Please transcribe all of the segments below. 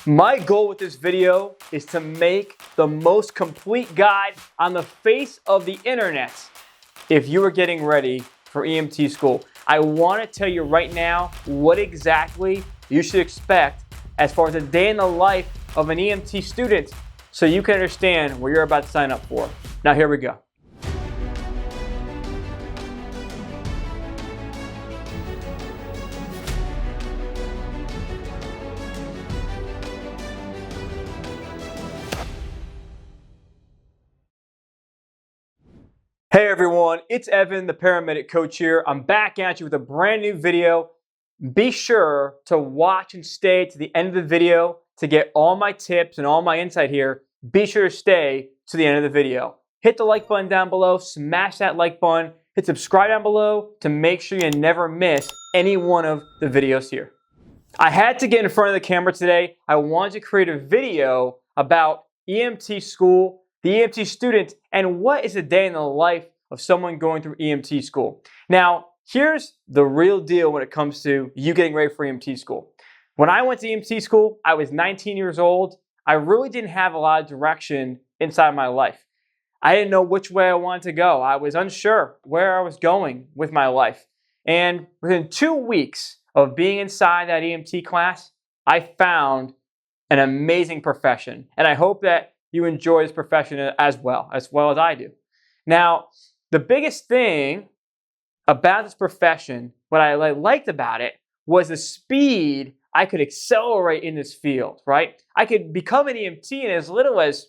My goal with this video is to make the most complete guide on the face of the internet if you are getting ready for EMT school. I want to tell you right now what exactly you should expect as far as a day in the life of an EMT student so you can understand what you're about to sign up for. Now here we go. Hey everyone, it's Evan, the Paramedic Coach here. I'm back at you with a brand new video. Be sure to watch and stay to the end of the video to get all my tips and all my insight here. Be sure to stay to the end of the video. Hit the like button down below, smash that like button, hit subscribe down below to make sure you never miss any one of the videos here. I had to get in front of the camera today. I wanted to create a video about EMT school, the EMT student, and what is a day in the life of someone going through EMT school. Now, here's the real deal when it comes to you getting ready for EMT school. When I went to EMT school, I was 19 years old. I really didn't have a lot of direction inside my life. I didn't know which way I wanted to go. I was unsure where I was going with my life. And within 2 weeks of being inside that EMT class, I found an amazing profession. And I hope that you enjoy this profession as well as I do. Now, the biggest thing about this profession, what I liked about it, was the speed I could accelerate in this field, right? I could become an EMT in as little as,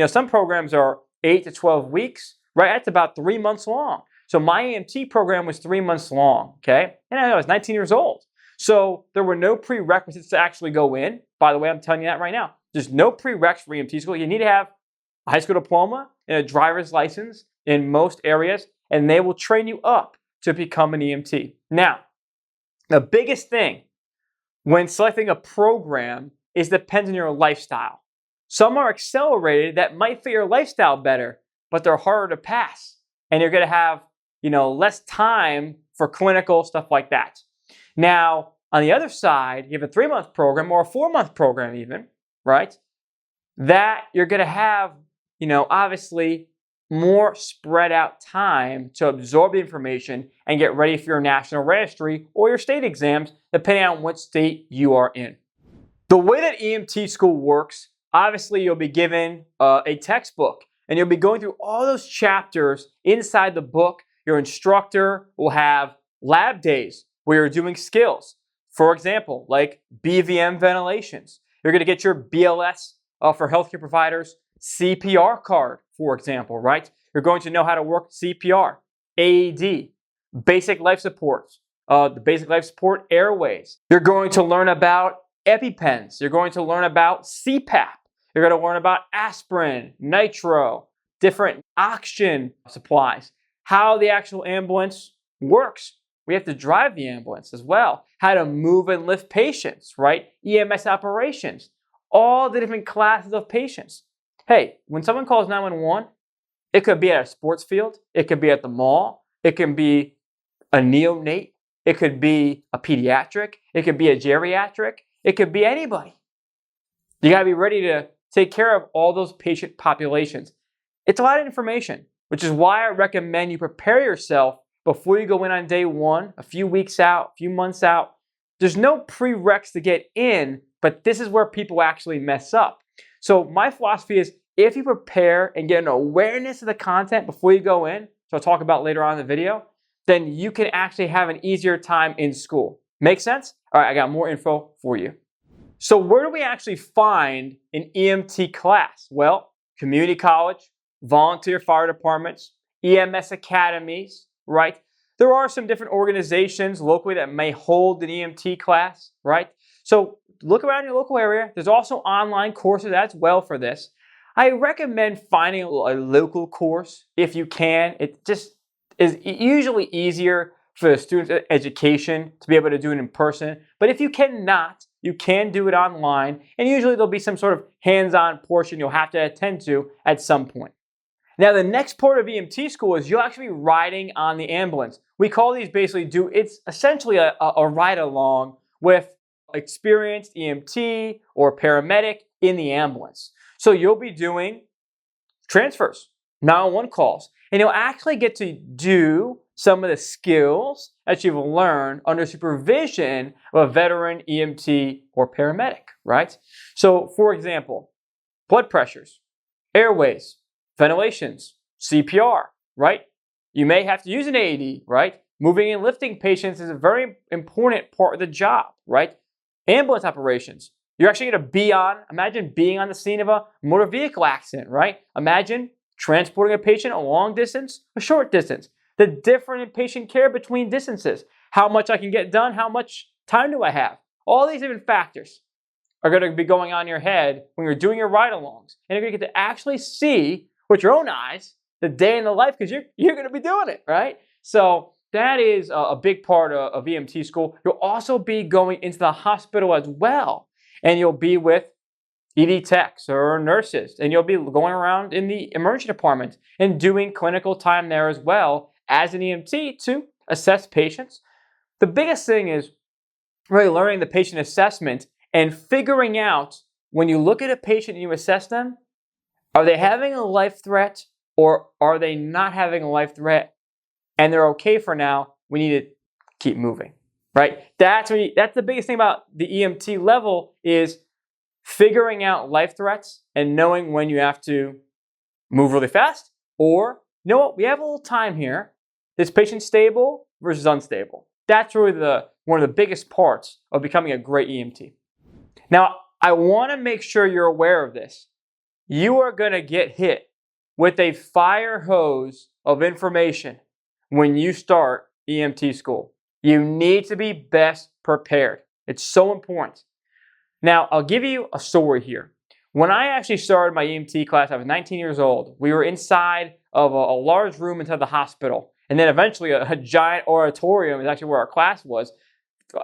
some programs are 8 to 12 weeks, right? That's about 3 months long. So my EMT program was 3 months long, okay? And I was 19 years old. So there were no prerequisites to actually go in. By the way, I'm telling you that right now. There's no prereqs for EMT school. You need to have a high school diploma and a driver's license in most areas, and they will train you up to become an EMT. Now, the biggest thing when selecting a program is depends on your lifestyle. Some are accelerated that might fit your lifestyle better, but they're harder to pass. And you're going to have, less time for clinical stuff like that. Now, on the other side, you have a 3-month program or a 4-month program even, right? That you're going to have, obviously more spread out time to absorb the information and get ready for your national registry or your state exams, depending on what state you are in. The way that EMT school works, obviously you'll be given a textbook and you'll be going through all those chapters inside the book. Your instructor will have lab days where you're doing skills. For example, like BVM ventilations. You're going to get your BLS for healthcare providers, CPR card, for example, right? You're going to know how to work CPR, AED, basic life supports, the basic life support airways. You're going to learn about EpiPens. You're going to learn about CPAP. You're going to learn about aspirin, nitro, different oxygen supplies, how the actual ambulance works. We have to drive the ambulance as well, how to move and lift patients, right? EMS operations, all the different classes of patients. Hey, when someone calls 911, it could be at a sports field, it could be at the mall, it can be a neonate, it could be a pediatric, it could be a geriatric, it could be anybody. You gotta be ready to take care of all those patient populations. It's a lot of information, which is why I recommend you prepare yourself before you go in on day one, a few weeks out, a few months out. There's no prereqs to get in, but this is where people actually mess up. So my philosophy is if you prepare and get an awareness of the content before you go in, so I'll talk about later on in the video, then you can actually have an easier time in school. Make sense? All right, I got more info for you. So where do we actually find an EMT class? Well, community college, volunteer fire departments, EMS academies, right? There are some different organizations locally that may hold an EMT class, right? So look around your local area. There's also online courses as well for this. I recommend finding a local course if you can. It just is usually easier for the student's education to be able to do it in person. But if you cannot, you can do it online. And usually there'll be some sort of hands-on portion you'll have to attend to at some point. Now, the next part of EMT school is you'll actually be riding on the ambulance. We call these basically it's essentially a ride along with experienced EMT or paramedic in the ambulance. So you'll be doing transfers, 911 calls, and you'll actually get to do some of the skills that you've learned under supervision of a veteran EMT or paramedic, right? So for example, blood pressures, airways, ventilations, CPR, right? You may have to use an AED, right? Moving and lifting patients is a very important part of the job, right? Ambulance operations. You're actually going to be imagine being on the scene of a motor vehicle accident, right? Imagine transporting a patient a long distance, a short distance. The difference in patient care between distances. How much I can get done, how much time do I have? All these different factors are going to be going on in your head when you're doing your ride-alongs. And you're going to get to actually see with your own eyes the day in the life because you're going to be doing it, right? So that is a big part of EMT school. You'll also be going into the hospital as well. And you'll be with ED techs or nurses. And you'll be going around in the emergency department and doing clinical time there as well as an EMT to assess patients. The biggest thing is really learning the patient assessment and figuring out when you look at a patient and you assess them, are they having a life threat or are they not having a life threat and they're okay for now? We need to keep moving, right? That's the biggest thing about the EMT level is figuring out life threats and knowing when you have to move really fast or, you know what, we have a little time here. Is patient stable versus unstable? That's really one of the biggest parts of becoming a great EMT. Now, I want to make sure you're aware of this. You are going to get hit with a fire hose of information when you start EMT school. You need to be best prepared. It's so important. Now, I'll give you a story here. When I actually started my EMT class, I was 19 years old. We were inside of a large room inside the hospital. And then eventually a giant auditorium is actually where our class was.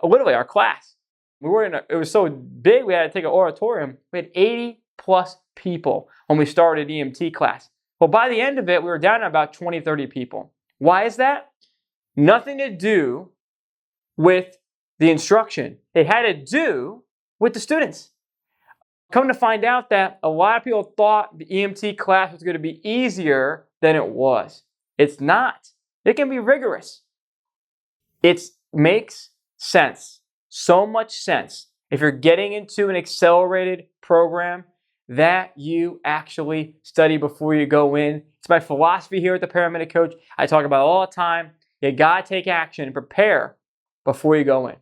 Literally our class. It was so big we had to take an auditorium. We had 80 plus people when we started EMT class. Well, by the end of it, we were down to about 20, 30 people. Why is that? Nothing to do with the instruction. It had to do with the students. Come to find out that a lot of people thought the EMT class was going to be easier than it was. It's not. It can be rigorous. It makes sense. So much sense if you're getting into an accelerated program that you actually study before you go in. It's my philosophy here at the Paramedic Coach. I talk about it all the time. You gotta take action and prepare before you go in.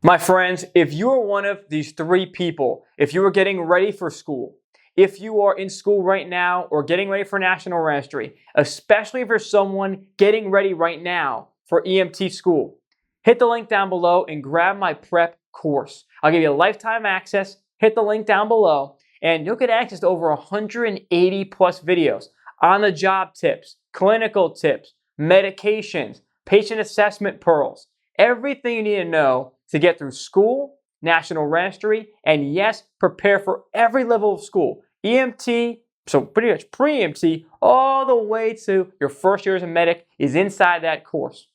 My friends, if you are one of these three people, if you are getting ready for school, if you are in school right now or getting ready for national registry, especially if you're someone getting ready right now for EMT school, hit the link down below and grab my prep course. I'll give you lifetime access. Hit the link down below and you'll get access to over 180 plus videos on the job tips, clinical tips, medications, patient assessment pearls, everything you need to know to get through school, national registry, and yes, prepare for every level of school. EMT, so pretty much pre-EMT, all the way to your first year as a medic is inside that course.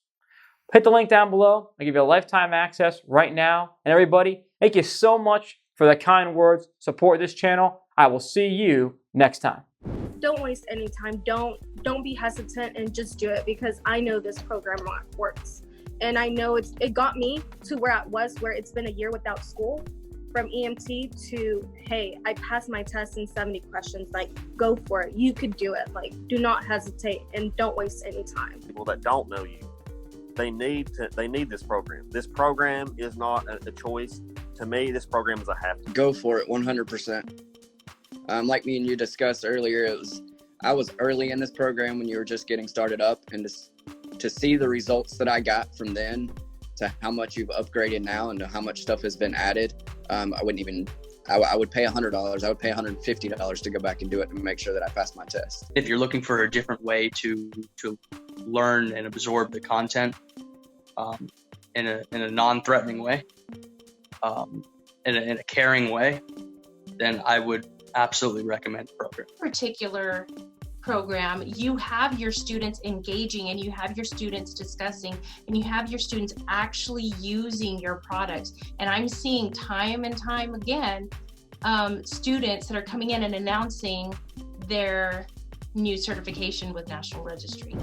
Hit the link down below. I'll give you a lifetime access right now. And everybody, thank you so much for the kind words. Support this channel. I will see you next time. Don't waste any time. Don't be hesitant and just do it because I know this program works. And I know it got me to where I was, where it's been a year without school, from EMT to, hey, I passed my test in 70 questions. Like, go for it. You could do it. Like, do not hesitate and don't waste any time. People that don't know you, they need this program. This program is not a choice. To me, this program is a have to. Go for it 100%. Like me and you discussed earlier, I was early in this program when you were just getting started up, and to see the results that I got from then to how much you've upgraded now and to how much stuff has been added, I would pay $100. I would pay $150 to go back and do it and make sure that I passed my test. If you're looking for a different way to learn and absorb the content in a non-threatening way, in a caring way, then I would absolutely recommend the program. Particular program, you have your students engaging and you have your students discussing and you have your students actually using your products. And I'm seeing time and time again, students that are coming in and announcing their new certification with National Registry.